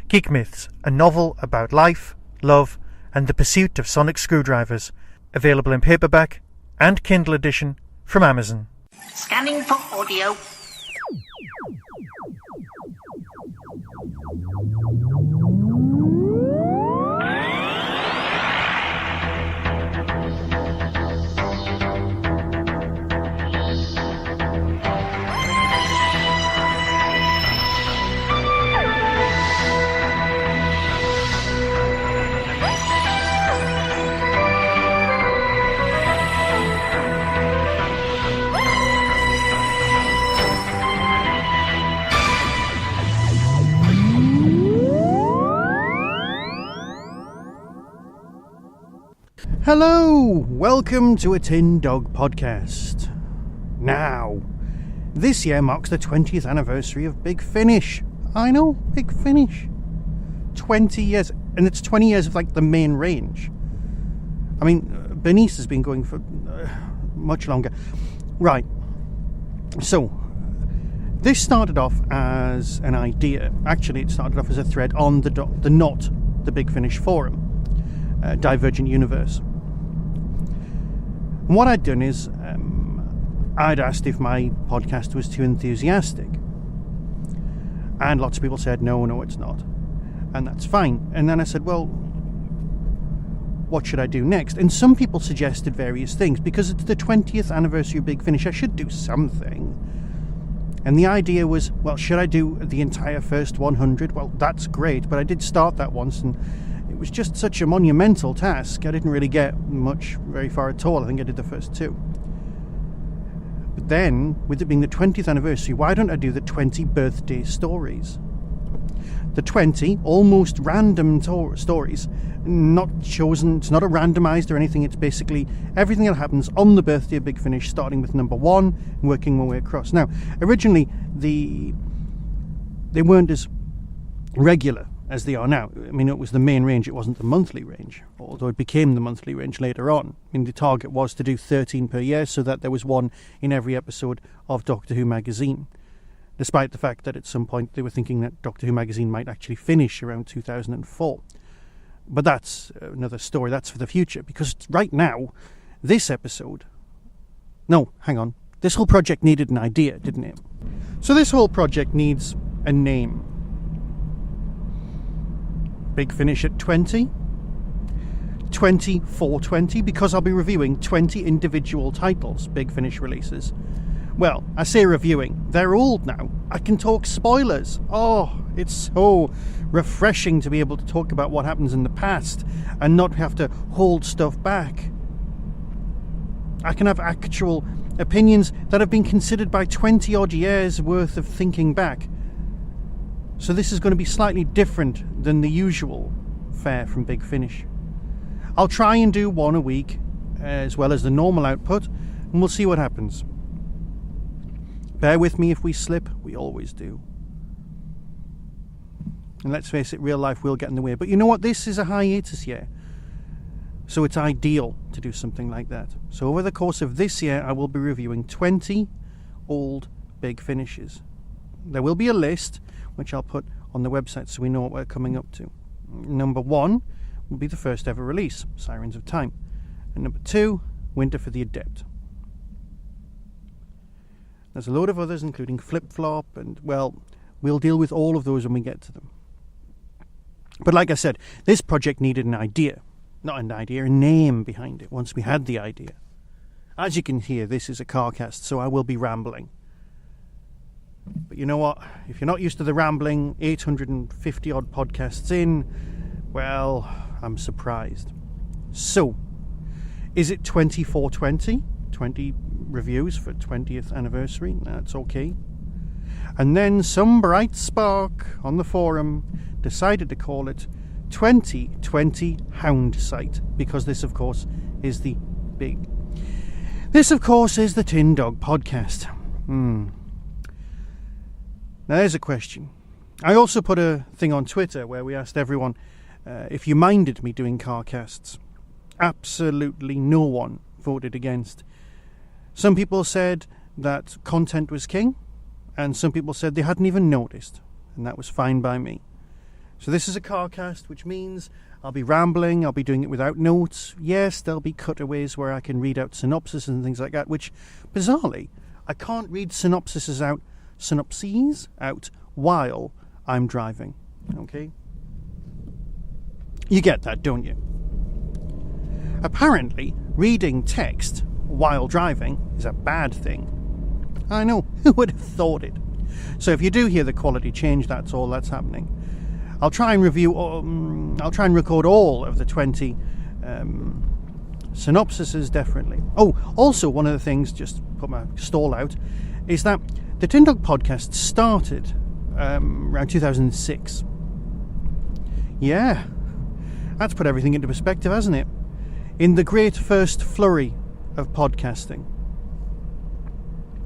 Geek Myths, a novel about life, love, and the pursuit of sonic screwdrivers. Available in paperback and Kindle edition from Amazon. Scanning for audio. Hello! Welcome to a Tin Dog podcast. Now, this year marks the 20th anniversary of Big Finish. I know, Big Finish. 20 years, and it's 20 years of like the main range. I mean, Bernice has been going for much longer. Right, so this started off as an idea. Actually, it started off as a thread on the Not the Big Finish forum, Divergent Universe. And what I'd done is I'd asked if my podcast was too enthusiastic, and lots of people said no, it's not, and that's fine. And then I said, well, what should I do next? And some people suggested various things. Because it's the 20th anniversary of Big Finish, I should do something. And the idea was, well, should I do the entire first 100? Well, that's great, but I did start that once, and it was just such a monumental task. I didn't really get very far at all. I think I did the first 2. But then, with it being the 20th anniversary, why don't I do the 20 birthday stories? The 20 almost random stories, not chosen, it's not a randomised or anything, it's basically everything that happens on the birthday of Big Finish, starting with number 1 and working my way across. Now, originally, they weren't as regular as they are now. I mean, it was the main range, it wasn't the monthly range, although it became the monthly range later on. I mean, the target was to do 13 per year, so that there was one in every episode of Doctor Who magazine, despite the fact that at some point they were thinking that Doctor Who magazine might actually finish around 2004. But that's another story, that's for the future, because right now, this episode... No, hang on. This whole project needed an idea, didn't it? So this whole project needs a name. Big Finish at 20, 420, because I'll be reviewing 20 individual titles, Big Finish releases. Well, I say reviewing, they're old now. I can talk spoilers. Oh, it's so refreshing to be able to talk about what happens in the past and not have to hold stuff back. I can have actual opinions that have been considered by 20 odd years worth of thinking back. So this is going to be slightly different than the usual fare from Big Finish. I'll try and do one a week, as well as the normal output, and we'll see what happens. Bear with me if we slip, we always do. And let's face it, real life will get in the way. But you know what, this is a hiatus year, so it's ideal to do something like that. So over the course of this year, I will be reviewing 20 old Big Finishes. There will be a list, which I'll put on the website so we know what we're coming up to. Number 1 will be the first ever release, Sirens of Time. And number 2, Winter for the Adept. There's a load of others, including Flip Flop, and, well, we'll deal with all of those when we get to them. But like I said, this project needed an idea. Not an idea, a name behind it, once we had the idea. As you can hear, this is a carcast, so I will be rambling. But you know what? If you're not used to the rambling, 850 odd podcasts in, well, I'm surprised. So, is it 2420? 20 reviews for 20th anniversary? That's okay. And then some bright spark on the forum decided to call it 2020 Houndsite, because this, of course, is the Tin Dog podcast. Now, there's a question. I also put a thing on Twitter where we asked everyone if you minded me doing carcasts. Absolutely no one voted against. Some people said that content was king, and some people said they hadn't even noticed, and that was fine by me. So this is a carcast, which means I'll be rambling, I'll be doing it without notes. Yes, there'll be cutaways where I can read out synopses and things like that, which, bizarrely, I can't read synopses out while I'm driving. Okay? You get that, don't you? Apparently, reading text while driving is a bad thing. I know, who would have thought it? So if you do hear the quality change, that's all that's happening. I'll try and record all of the 20 synopsises, definitely. Oh, also one of the things, just put my stall out, is that the Tin Dog podcast started around 2006. Yeah, that's put everything into perspective, hasn't it? In the great first flurry of podcasting.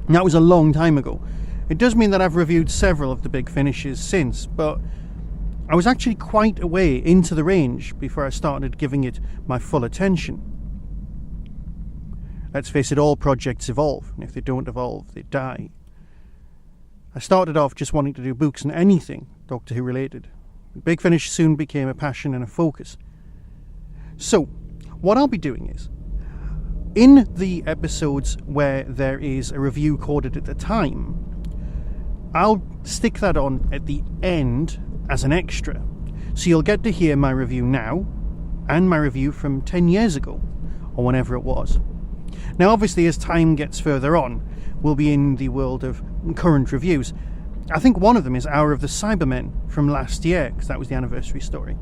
And that was a long time ago. It does mean that I've reviewed several of the big finishes since, but I was actually quite a way into the range before I started giving it my full attention. Let's face it, all projects evolve, and if they don't evolve, they die. I started off just wanting to do books and anything Doctor Who related. Big Finish soon became a passion and a focus. So, what I'll be doing is, in the episodes where there is a review coded at the time, I'll stick that on at the end as an extra. So you'll get to hear my review now, and my review from 10 years ago, or whenever it was. Now obviously as time gets further on, we'll be in the world of current reviews. I think one of them is Hour of the Cybermen from last year, because that was the anniversary story.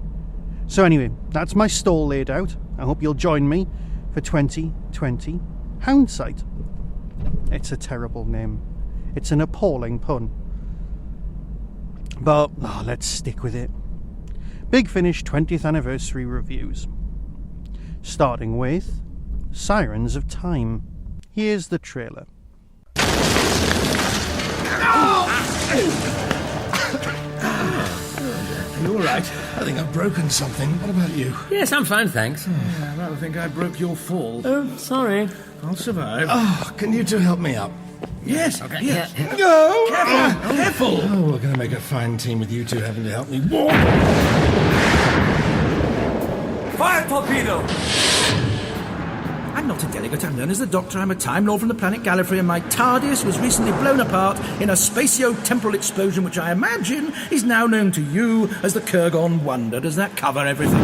So anyway, that's my stall laid out. I hope you'll join me for 2020 Houndsite. It's a terrible name. It's an appalling pun. But let's stick with it. Big Finish 20th anniversary reviews. Starting with Sirens of Time. Here's the trailer. You all right? I think I've broken something. What about you? Yes, I'm fine, thanks. I rather think I broke your fall. Oh, sorry. I'll survive. Oh, can you two help me up? Yes. Okay. Yes. Yeah. No. Careful. Careful. Oh, we're going to make a fine team with you two having to help me walk. Fire torpedo! I'm not a delegate, I'm known as the Doctor. I'm a Time Lord from the planet Gallifrey, and my TARDIS was recently blown apart in a spatio-temporal explosion, which I imagine is now known to you as the Kurgon Wonder. Does that cover everything?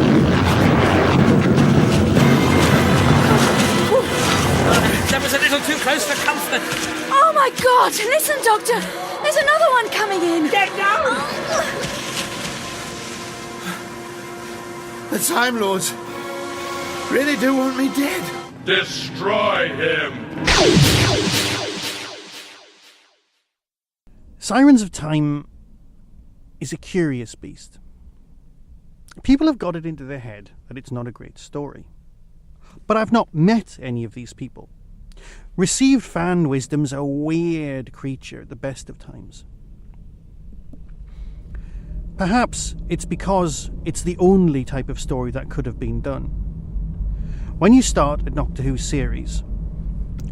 That was a little too close for comfort. Oh my God! Listen, Doctor! There's another one coming in! Get down! The Time Lords really do want me dead. Destroy him! Sirens of Time is a curious beast. People have got it into their head that it's not a great story. But I've not met any of these people. Received fan wisdom's a weird creature at the best of times. Perhaps it's because it's the only type of story that could have been done. When you start a Doctor Who series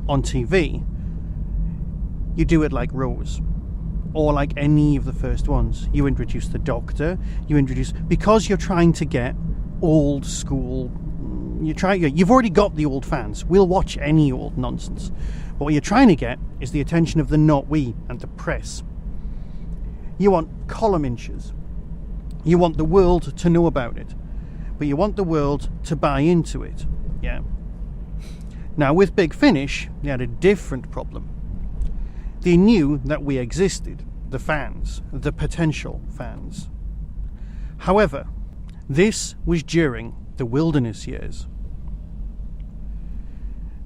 on TV, you do it like Rose, or like any of the first ones. You introduce the Doctor, because you're trying to get old school. You've already got the old fans. We'll watch any old nonsense. But what you're trying to get is the attention of the not we and the press. You want column inches. You want the world to know about it. But you want the world to buy into it. Yeah. Now with Big Finish, they had a different problem. They knew that we existed, the fans, the potential fans. However, this was during the wilderness years.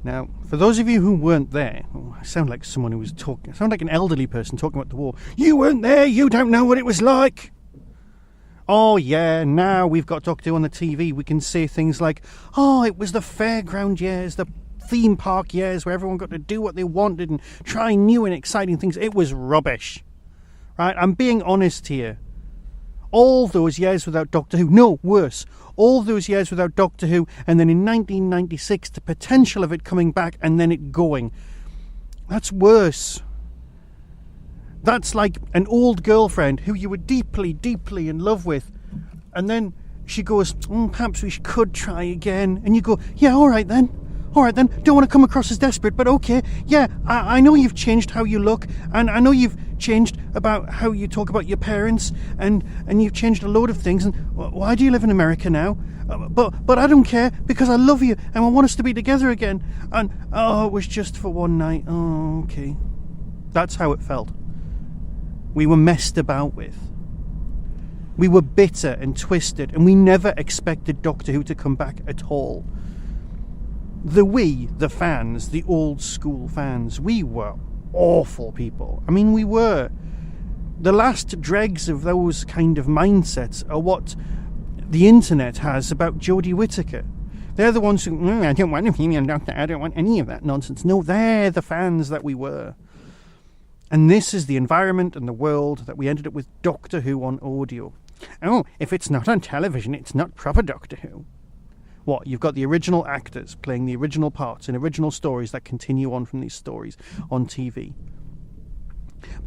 Now, for those of you who weren't there, I sound like someone who was talking, I sound like an elderly person talking about the war. You weren't there, you don't know what it was like. Oh yeah, now we've got Doctor Who on the TV, we can say things like, oh, it was the fairground years, the theme park years where everyone got to do what they wanted and try new and exciting things. It was rubbish. Right, I'm being honest here. All those years without Doctor Who, no, worse, all those years without Doctor Who, and then in 1996, the potential of it coming back and then it going. That's worse. That's like an old girlfriend who you were deeply, deeply in love with, And then she goes, perhaps we could try again. And you go, yeah, all right then. Don't want to come across as desperate, but okay. Yeah, I know you've changed how you look, and I know you've changed about how you talk about your parents, and you've changed a load of things. And why do you live in America now? But I don't care, because I love you and I want us to be together again. And it was just for one night. Oh, okay. That's how it felt. We were messed about with. We were bitter and twisted, and we never expected Doctor Who to come back at all. The fans, the old school fans, we were awful people. I mean, we were. The last dregs of those kind of mindsets are what the internet has about Jodie Whittaker. They're the ones who, I don't want a female doctor, I don't want any of that nonsense. No, they're the fans that we were. And this is the environment and the world that we ended up with Doctor Who on audio. Oh, if it's not on television, it's not proper Doctor Who. What, you've got the original actors playing the original parts in original stories that continue on from these stories on TV.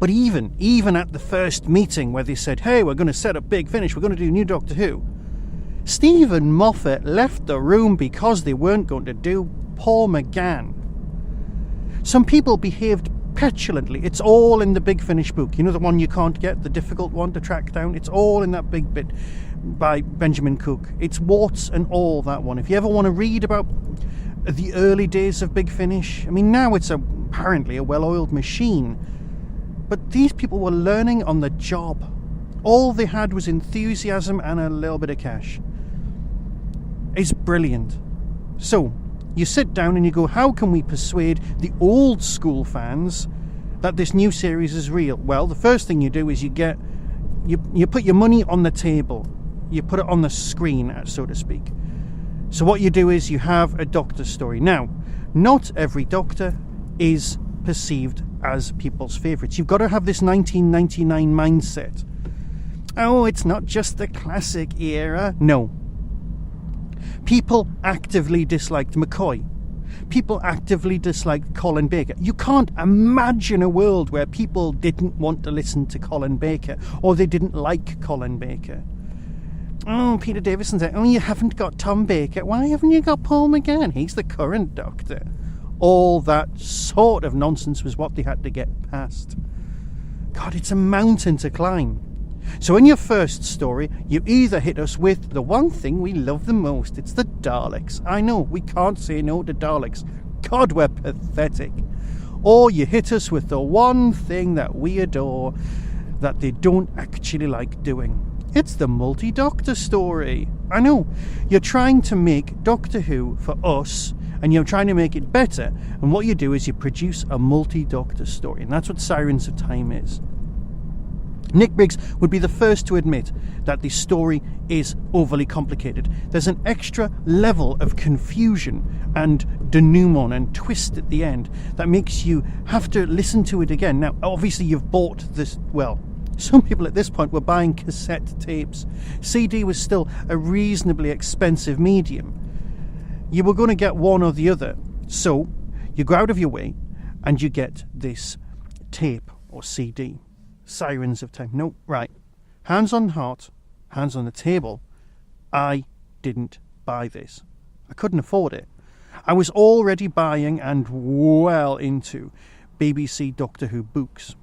But even at the first meeting where they said, hey, we're going to set up Big Finish, we're going to do new Doctor Who, Stephen Moffat left the room because they weren't going to do Paul McGann. Some people behaved petulantly. It's all in the Big Finish book. You know, the one you can't get, the difficult one to track down? It's all in that big bit by Benjamin Cook. It's warts and all, that one. If you ever want to read about the early days of Big Finish, I mean, now it's apparently a well-oiled machine. But these people were learning on the job. All they had was enthusiasm and a little bit of cash. It's brilliant. So, you sit down and you go, how can we persuade the old school fans that this new series is real? Well, the first thing you do is you put your money on the table. You put it on the screen, so to speak. So what you do is you have a Doctor story. Now, not every Doctor is perceived as people's favourites. You've got to have this 1999 mindset. Oh, it's not just the classic era. No. People actively disliked McCoy. People actively disliked Colin Baker. You can't imagine a world where people didn't want to listen to Colin Baker, or they didn't like Colin Baker. Oh, Peter Davison said, oh, you haven't got Tom Baker. Why haven't you got Paul McGann? He's the current Doctor. All that sort of nonsense was what they had to get past. God, it's a mountain to climb. So in your first story, you either hit us with the one thing we love the most. It's the Daleks. I know, we can't say no to Daleks. God, we're pathetic. Or you hit us with the one thing that we adore that they don't actually like doing. It's the multi-Doctor story. I know, you're trying to make Doctor Who for us, and you're trying to make it better, and what you do is you produce a multi-Doctor story, and that's what Sirens of Time is. Nick Briggs would be the first to admit that the story is overly complicated. There's an extra level of confusion and denouement and twist at the end that makes you have to listen to it again. Now, obviously you've bought this, well, some people at this point were buying cassette tapes. CD was still a reasonably expensive medium. You were going to get one or the other. So you go out of your way and you get this tape or CD. Sirens of Time. No, right. Hands on heart, hands on the table. I didn't buy this. I couldn't afford it. I was already buying and well into BBC Doctor Who books.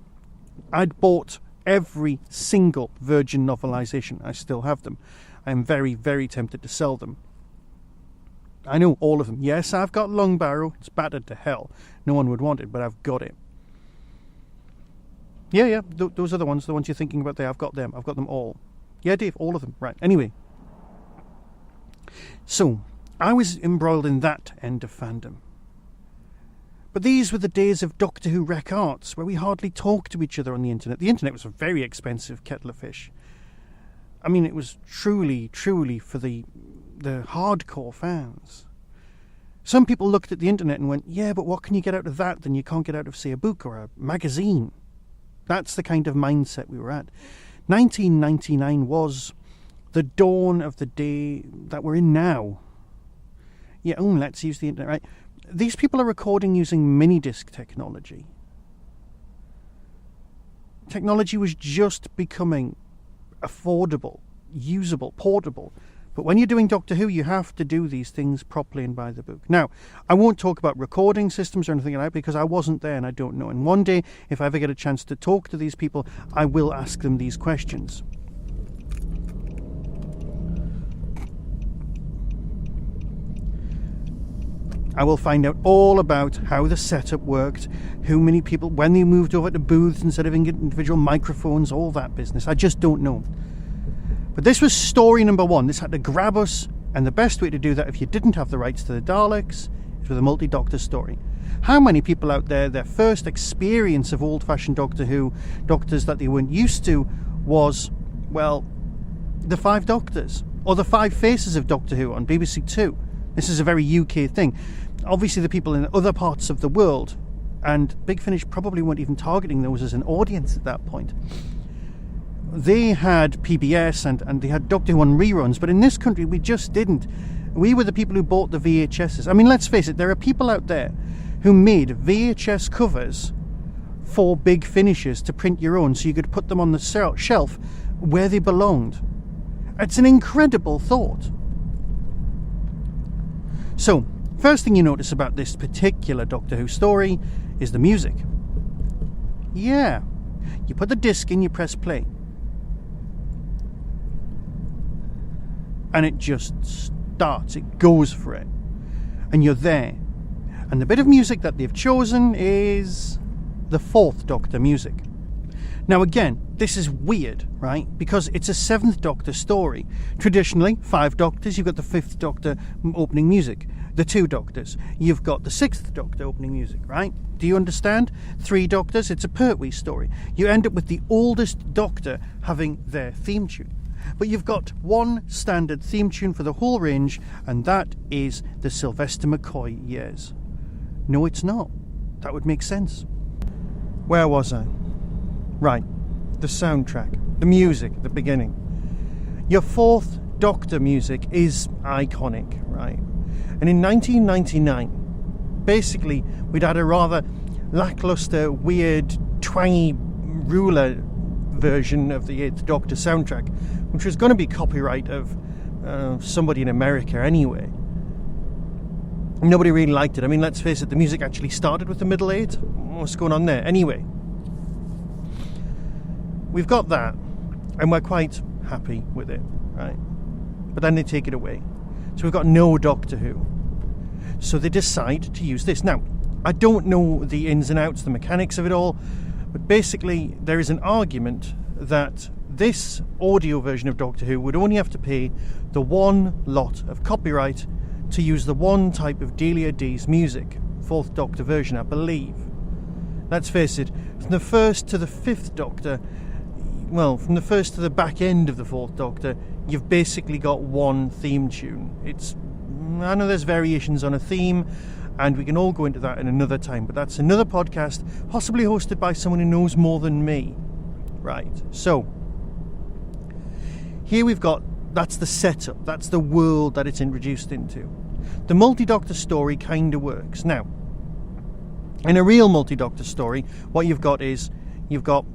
I'd bought every single Virgin novelisation. I still have them. I am very, very tempted to sell them. I know all of them. Yes, I've got Long Barrow. It's battered to hell. No one would want it, but I've got it. Yeah, those are the ones you're thinking about there. I've got them. I've got them all. Yeah, Dave, all of them. Right, anyway. So, I was embroiled in that end of fandom. But these were the days of Doctor Who Rec Arts, where we hardly talked to each other on the internet. The internet was a very expensive kettle of fish. I mean, it was truly, truly for the hardcore fans. Some people looked at the internet and went, yeah, but what can you get out of that than you can't get out of, say, a book or a magazine? That's the kind of mindset we were at. 1999 was the dawn of the day that we're in now. Yeah, let's use the internet, right? These people are recording using mini-disc technology. Technology was just becoming affordable usable, portable. But when you're doing Doctor Who, you have to do these things properly and by the book. Now, I won't talk about recording systems or anything like that because I wasn't there and I don't know. And one day, if I ever get a chance to talk to these people, I will ask them these questions. I will find out all about how the setup worked, how many people, when they moved over to booths instead of individual microphones, all that business. I just don't know. But this was story number 1. This had to grab us, and the best way to do that if you didn't have the rights to the Daleks is with a multi-Doctor story. How many people out there, their first experience of old-fashioned Doctor Who, Doctors that they weren't used to, was, well, the 5 Doctors, or the 5 Faces of Doctor Who on BBC Two. This is a very UK thing. Obviously the people in other parts of the world, and Big Finish probably weren't even targeting those as an audience at that point. They had PBS and they had Doctor Who on reruns, but in this country we just didn't. We were the people who bought the VHSs. I mean, let's face it, there are people out there who made VHS covers for Big Finishes to print your own so you could put them on the shelf where they belonged. It's an incredible thought. So, first thing you notice about this particular Doctor Who story is the music. Yeah, you put the disc in, you press play. And it just starts, it goes for it. And you're there. And the bit of music that they've chosen is the 4th Doctor music. Now again, this is weird, right? Because it's a 7th Doctor story. Traditionally, 5 Doctors, you've got the 5th Doctor opening music. The 2 Doctors, you've got the 6th Doctor opening music, right? Do you understand? 3 Doctors, it's a Pertwee story. You end up with the oldest Doctor having their theme tune. But you've got one standard theme tune for the whole range, and that is the Sylvester McCoy years. No, it's not. That would make sense. Where was I? Right, the soundtrack, the music at the beginning. Your 4th Doctor music is iconic, right? And in 1999, basically, we'd had a rather lackluster, weird, twangy ruler version of the 8th Doctor soundtrack, which was going to be copyright of somebody in America anyway. Nobody really liked it. I mean, let's face it, the music actually started with the middle 8. What's going on there? Anyway, we've got that, and we're quite happy with it, right? But then they take it away. So we've got no Doctor Who. So they decide to use this. Now, I don't know the ins and outs, the mechanics of it all, but basically there is an argument that this audio version of Doctor Who would only have to pay the one lot of copyright to use the one type of Delia D's music, 4th Doctor version, I believe. Let's face it, from the 1st to the 5th Doctor, well, from the 1st to the back end of the 4th Doctor, you've basically got one theme tune. I know there's variations on a theme, and we can all go into that in another time, but that's another podcast, possibly hosted by someone who knows more than me. Right, so here we've got, that's the setup, that's the world that it's introduced into. The multi-Doctor story kind of works. Now, in a real multi-Doctor story, what you've got is, you've got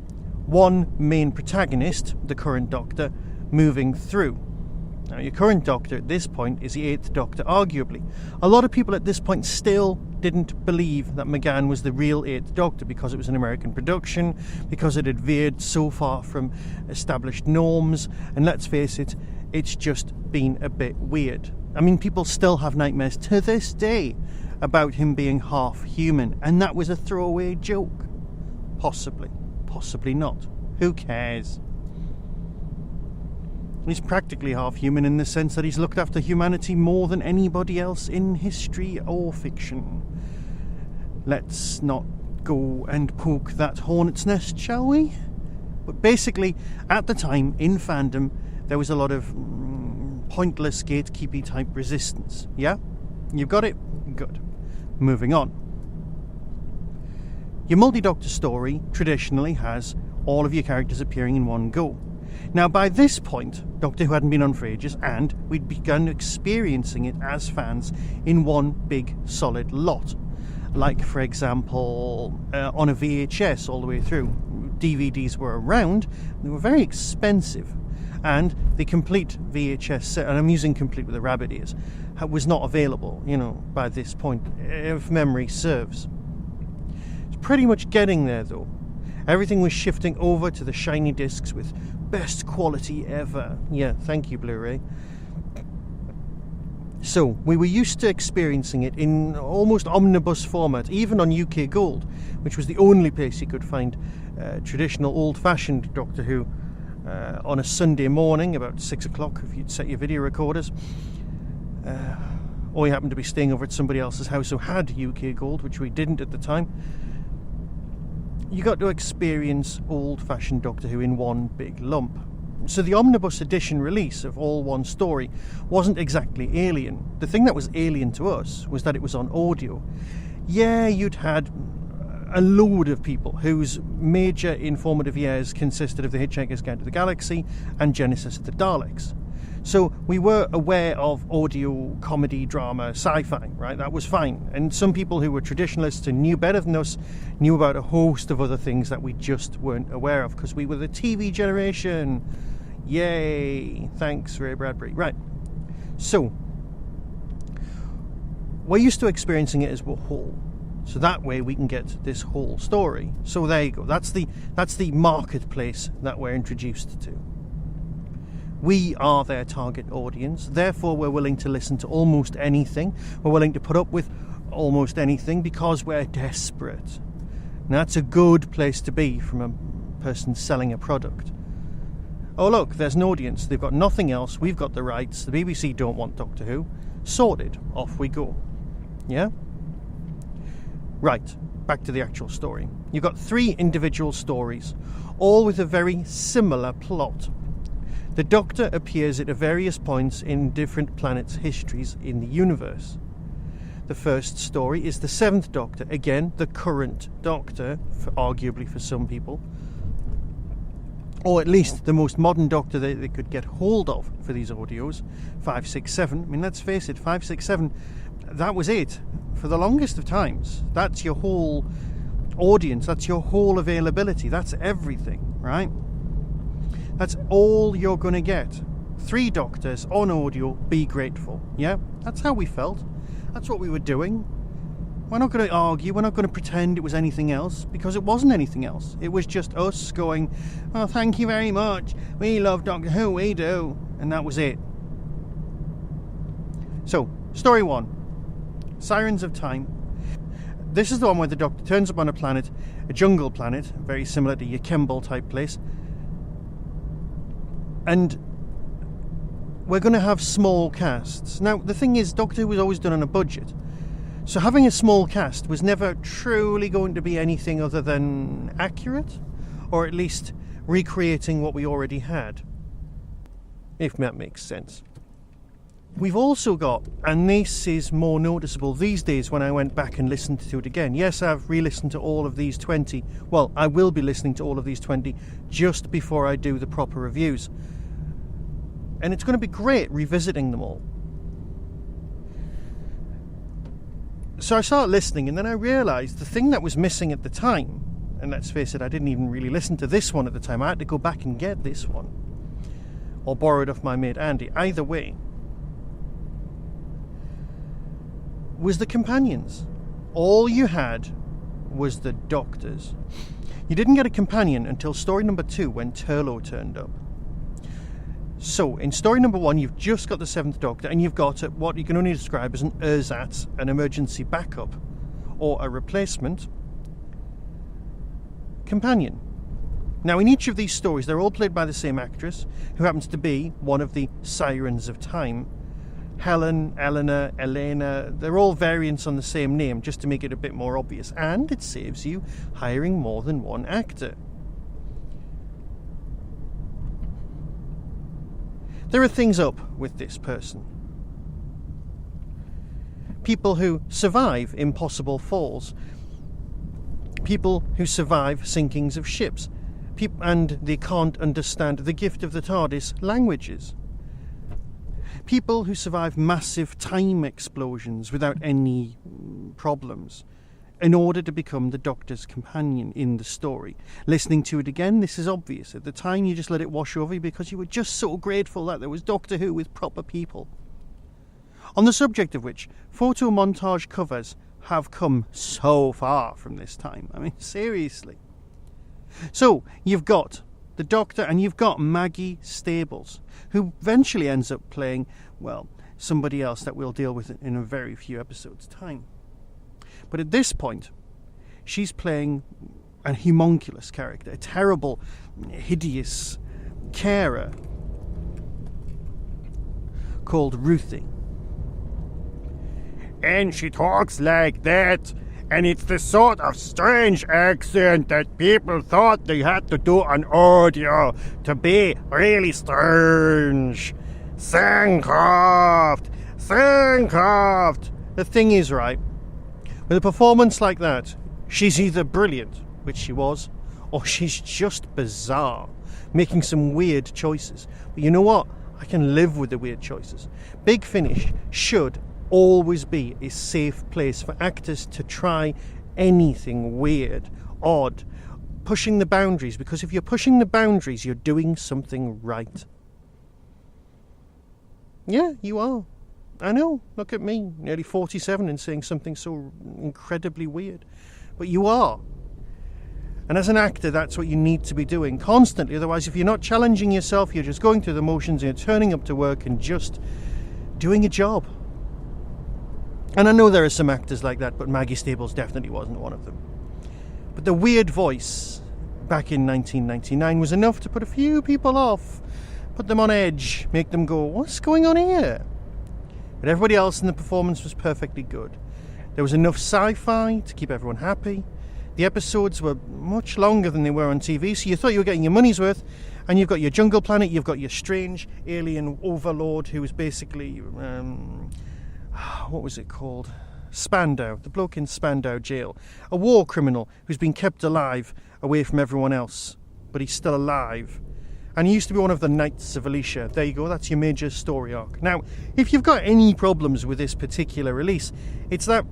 one main protagonist, the current Doctor, moving through. Now, your current Doctor at this point is the 8th Doctor, arguably. A lot of people at this point still didn't believe that McGann was the real 8th Doctor because it was an American production, because it had veered so far from established norms, and let's face it, it's just been a bit weird. I mean, people still have nightmares to this day about him being half human, and that was a throwaway joke. Possibly not. Who cares? He's practically half human in the sense that he's looked after humanity more than anybody else in history or fiction. Let's not go and poke that hornet's nest, shall we? But basically, at the time, in fandom, there was a lot of pointless gatekeepy type resistance. Yeah? You've got it? Good. Moving on. Your multi-Doctor story traditionally has all of your characters appearing in one go. Now, by this point, Doctor Who hadn't been on for ages, and we'd begun experiencing it as fans in one big solid lot. Like, for example, on a VHS all the way through. DVDs were around, they were very expensive. and the complete VHS set, and I'm using complete with the rabbit ears, was not available, by this point, if memory serves. It's pretty much getting there, though. Everything was shifting over to the shiny discs with best quality ever. Yeah, thank you, Blu-ray. So, we were used to experiencing it in almost omnibus format, even on UK Gold, which was the only place you could find traditional old-fashioned Doctor Who on a Sunday morning, about 6 o'clock if you'd set your video recorders. Or you happened to be staying over at somebody else's house who had UK Gold, which we didn't at the time. You got to experience old-fashioned Doctor Who in one big lump. So the omnibus edition release of All One Story wasn't exactly alien. The thing that was alien to us was that it was on audio. Yeah, you'd had a load of people whose major informative years consisted of The Hitchhiker's Guide to the Galaxy and Genesis of the Daleks. So we were aware of audio, comedy, drama, sci-fi, right? That was fine. And some people who were traditionalists and knew better than us knew about a host of other things that we just weren't aware of because we were the TV generation. Yay! Thanks, Ray Bradbury. Right. So, we're used to experiencing it as a whole. So that way we can get this whole story. So there you go. That's the marketplace that we're introduced to. We are their target audience, therefore we're willing to listen to almost anything. We're willing to put up with almost anything because we're desperate. Now that's a good place to be from a person selling a product. Oh look, there's an audience, they've got nothing else, we've got the rights, the BBC don't want Doctor Who. Sorted, off we go. Yeah? Right, back to the actual story. You've got 3 individual stories, all with a very similar plot. The Doctor appears at various points in different planets' histories in the universe. The first story is the 7th Doctor, again the current Doctor, arguably for some people, or at least the most modern Doctor that they could get hold of for these audios, 567. I mean, let's face it, 567, that was it for the longest of times. That's your whole audience, that's your whole availability, that's everything, right? That's all you're going to get. 3 Doctors on audio, be grateful. Yeah? That's how we felt. That's what we were doing. We're not going to argue. We're not going to pretend it was anything else, because it wasn't anything else. It was just us going, oh, thank you very much. We love Doctor Who, we do. And that was it. So, story 1. Sirens of Time. This is the one where the Doctor turns up on a planet, a jungle planet, very similar to your Kemble type place. And we're going to have small casts. Now, the thing is, Doctor Who was always done on a budget. So having a small cast was never truly going to be anything other than accurate, or at least recreating what we already had, if that makes sense. We've also got, and this is more noticeable these days when I went back and listened to it again. Yes, I've re-listened to all of these 20. Well, I will be listening to all of these 20 just before I do the proper reviews. And it's going to be great revisiting them all. So I started listening, and then I realised the thing that was missing at the time, and let's face it, I didn't even really listen to this one at the time. I had to go back and get this one, or borrow it off my mate Andy. Either way, was the companions. All you had was the Doctors. You didn't get a companion until story number 2, when Turlough turned up. So, in story number 1, you've just got the 7th Doctor, and you've got what you can only describe as an ersatz, an emergency backup, or a replacement companion. Now, in each of these stories, they're all played by the same actress, who happens to be one of the Sirens of Time. Helen, Eleanor, Elena, they're all variants on the same name, just to make it a bit more obvious, and it saves you hiring more than one actor. There are things up with this person. People who survive impossible falls. People who survive sinkings of ships. And they can't understand the gift of the TARDIS languages. People who survive massive time explosions without any problems. in order to become the Doctor's companion in the story. Listening to it again, this is obvious. At the time, you just let it wash over you because you were just so grateful that there was Doctor Who with proper people. On the subject of which, photo montage covers have come so far from this time. I mean, seriously. So, you've got the Doctor and you've got Maggie Stables, who eventually ends up playing, well, somebody else that we'll deal with in a very few episodes' time. But at this point, she's playing a homunculus character, a terrible, hideous carer called Ruthie. And she talks like that, and it's the sort of strange accent that people thought they had to do on audio to be really strange. Sancroft! Sancroft! The thing is, right, with a performance like that, she's either brilliant, which she was, or she's just bizarre, making some weird choices. But you know what? I can live with the weird choices. Big Finish should always be a safe place for actors to try anything weird, odd, pushing the boundaries, because if you're pushing the boundaries, you're doing something right. Yeah, you are. I know, look at me, nearly 47 and saying something so incredibly weird. But you are. And as an actor, that's what you need to be doing constantly. Otherwise, if you're not challenging yourself, you're just going through the motions and you're turning up to work and just doing a job. And I know there are some actors like that, but Maggie Stables definitely wasn't one of them. But the weird voice back in 1999 was enough to put a few people off, put them on edge, make them go, what's going on here? But everybody else in the performance was perfectly good. There was enough sci-fi to keep everyone happy. The episodes were much longer than they were on TV, so you thought you were getting your money's worth. And you've got your jungle planet, you've got your strange alien overlord who is basically... what was it called? Spandau, the bloke in Spandau jail. A war criminal who's been kept alive away from everyone else, but he's still alive. And he used to be one of the Knights of Alicia. There you go, that's your major story arc. Now, if you've got any problems with this particular release, it's that,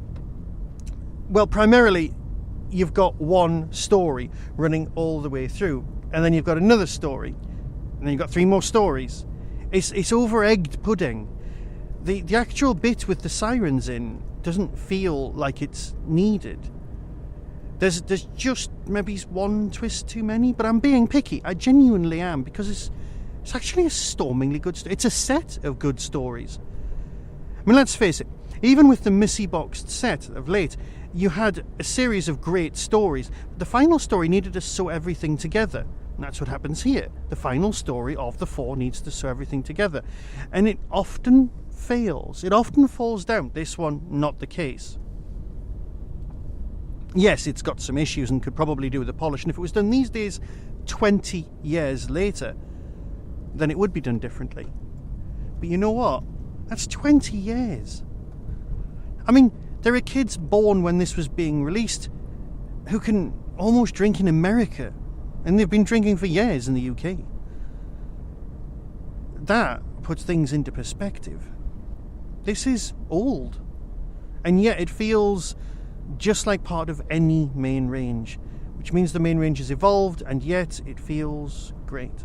well, primarily, you've got one story running all the way through, and then you've got another story, and then you've got 3 more stories. It's over-egged pudding. The actual bit with the Sirens in doesn't feel like it's needed. There's just maybe one twist too many, but I'm being picky. I genuinely am, because it's actually a stormingly good story. It's a set of good stories. I mean, let's face it, even with the Missy-boxed set of late, you had a series of great stories. The final story needed to sew everything together. And that's what happens here. The final story of the 4 needs to sew everything together. And it often fails. It often falls down. This one, not the case. Yes, it's got some issues and could probably do with a polish. And if it was done these days, 20 years later, then it would be done differently. But you know what? That's 20 years. I mean, there are kids born when this was being released who can almost drink in America. And they've been drinking for years in the UK. That puts things into perspective. This is old. And yet it feels just like part of any main range, which means the main range has evolved, and yet it feels great.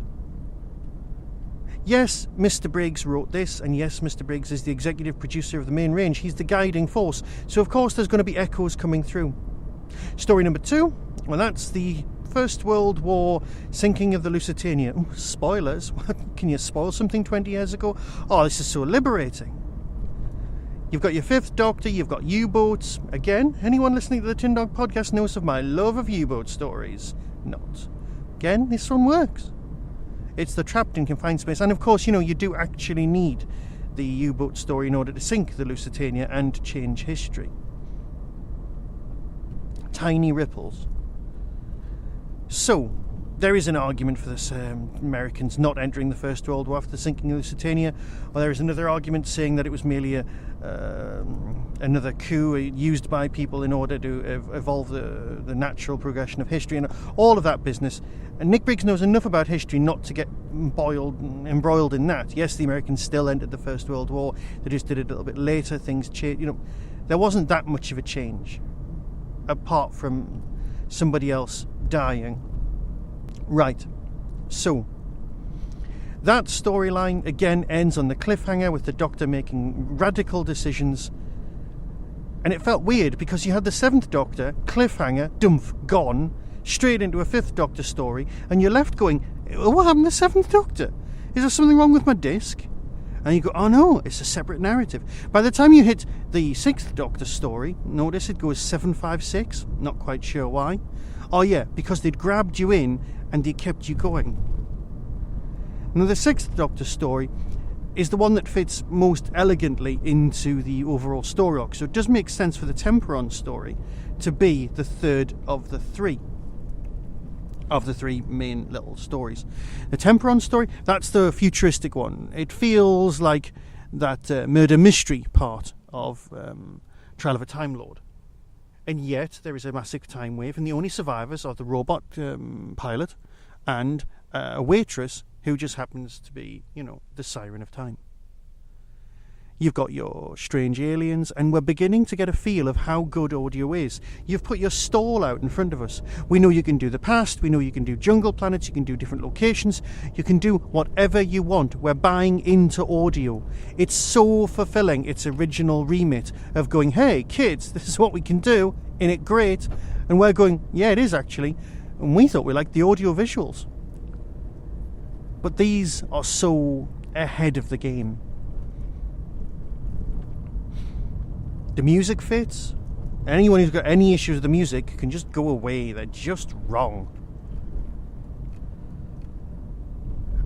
Yes, Mr. Briggs wrote this, and yes, Mr. Briggs is the executive producer of the main range. He's the guiding force. So of course there's going to be echoes coming through. Story number 2, well, that's the First World War sinking of the Lusitania. Ooh, spoilers. Can you spoil something 20 years ago? Oh, this is so liberating. You've got your 5th Doctor, you've got U-boats. Again, anyone listening to the Tin Dog podcast knows of my love of U-boat stories. Not. Again, this one works. It's the trapped in confined space. And of course, you do actually need the U-boat story in order to sink the Lusitania and change history. Tiny ripples. So, there is an argument for this Americans not entering the First World War after the sinking of Lusitania, or there is another argument saying that it was merely another coup used by people in order to evolve the natural progression of history, and all of that business. And Nick Briggs knows enough about history not to get embroiled in that. Yes, the Americans still entered the First World War, they just did it a little bit later, things changed, there wasn't that much of a change. apart from somebody else dying. Right, so that storyline again ends on the cliffhanger with the Doctor making radical decisions, and it felt weird because you had the 7th Doctor, cliffhanger, dumph, gone, straight into a 5th Doctor story, and you're left going, what happened to the 7th Doctor? Is there something wrong with my disc? And you go, oh no, it's a separate narrative. By the time you hit the 6th Doctor story, notice it goes 756, not quite sure why. Oh yeah, because they'd grabbed you in and they kept you going. Now the 6th Doctor story is the one that fits most elegantly into the overall story arc, so it does make sense for the Temperon story to be the 3rd of the 3 main little stories. The Temperon story, that's the futuristic one. It feels like that murder mystery part of Trial of a Time Lord. And yet there is a massive time wave, and the only survivors are the robot pilot and a waitress who just happens to be, the Siren of Time. You've got your strange aliens, and we're beginning to get a feel of how good audio is. You've put your stall out in front of us. We know you can do the past, we know you can do jungle planets, you can do different locations, you can do whatever you want. We're buying into audio. It's so fulfilling, its original remit of going, hey kids, this is what we can do, ain't it great? And we're going, yeah it is actually, and we thought we liked the audio visuals. But these are so ahead of the game. The music fits. Anyone who's got any issues with the music can just go away. They're just wrong.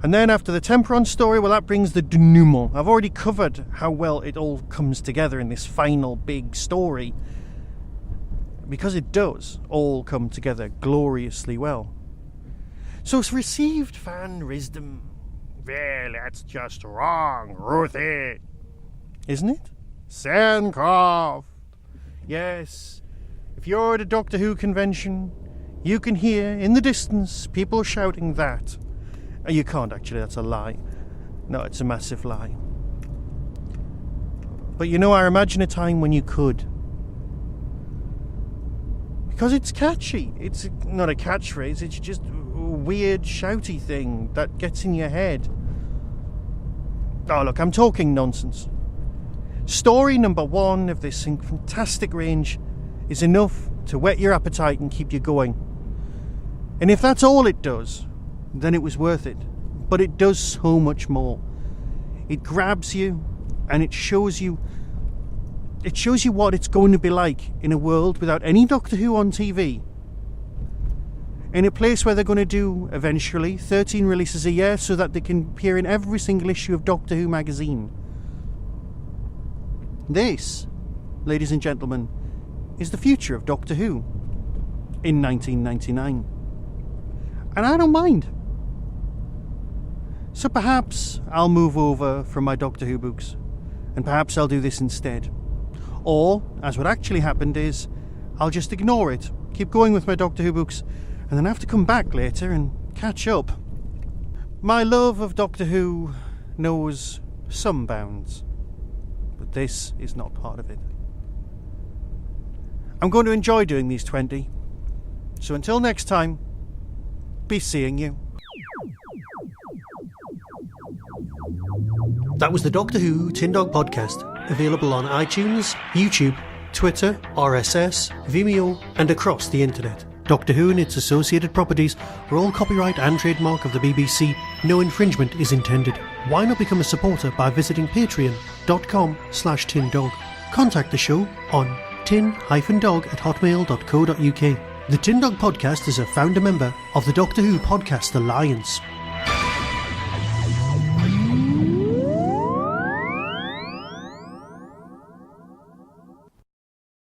And then after the Temperon story, well, that brings the denouement. I've already covered how well it all comes together in this final big story, because it does all come together gloriously well. So it's received fan wisdom. Well, that's just wrong, Ruthie. Isn't it? Sancroft. Yes. If you're at a Doctor Who convention, you can hear in the distance people shouting that. You can't actually, that's a lie. No, it's a massive lie. But I imagine a time when you could. Because it's catchy. It's not a catchphrase, it's just a weird shouty thing that gets in your head. Oh look, I'm talking nonsense. Story number 1 of this fantastic range is enough to whet your appetite and keep you going. And if that's all it does, then it was worth it. But it does so much more. It grabs you and it shows you what it's going to be like in a world without any Doctor Who on TV. In a place where they're going to do, eventually, 13 releases a year so that they can appear in every single issue of Doctor Who magazine. This, ladies and gentlemen, is the future of Doctor Who in 1999. And I don't mind. So perhaps I'll move over from my Doctor Who books, and perhaps I'll do this instead. Or, as what actually happened is, I'll just ignore it, keep going with my Doctor Who books, and then have to come back later and catch up. My love of Doctor Who knows some bounds. But this is not part of it. I'm going to enjoy doing these 20. So until next time, be seeing you. That was the Doctor Who Tin Dog Podcast, available on iTunes, YouTube, Twitter, RSS, Vimeo, and across the internet. Doctor Who and its associated properties are all copyright and trademark of the BBC. No infringement is intended. Why not become a supporter by visiting patreon.com/tindog. Contact the show on tin-dog@hotmail.co.uk. The Tin Dog Podcast is a founder member of the Doctor Who Podcast Alliance.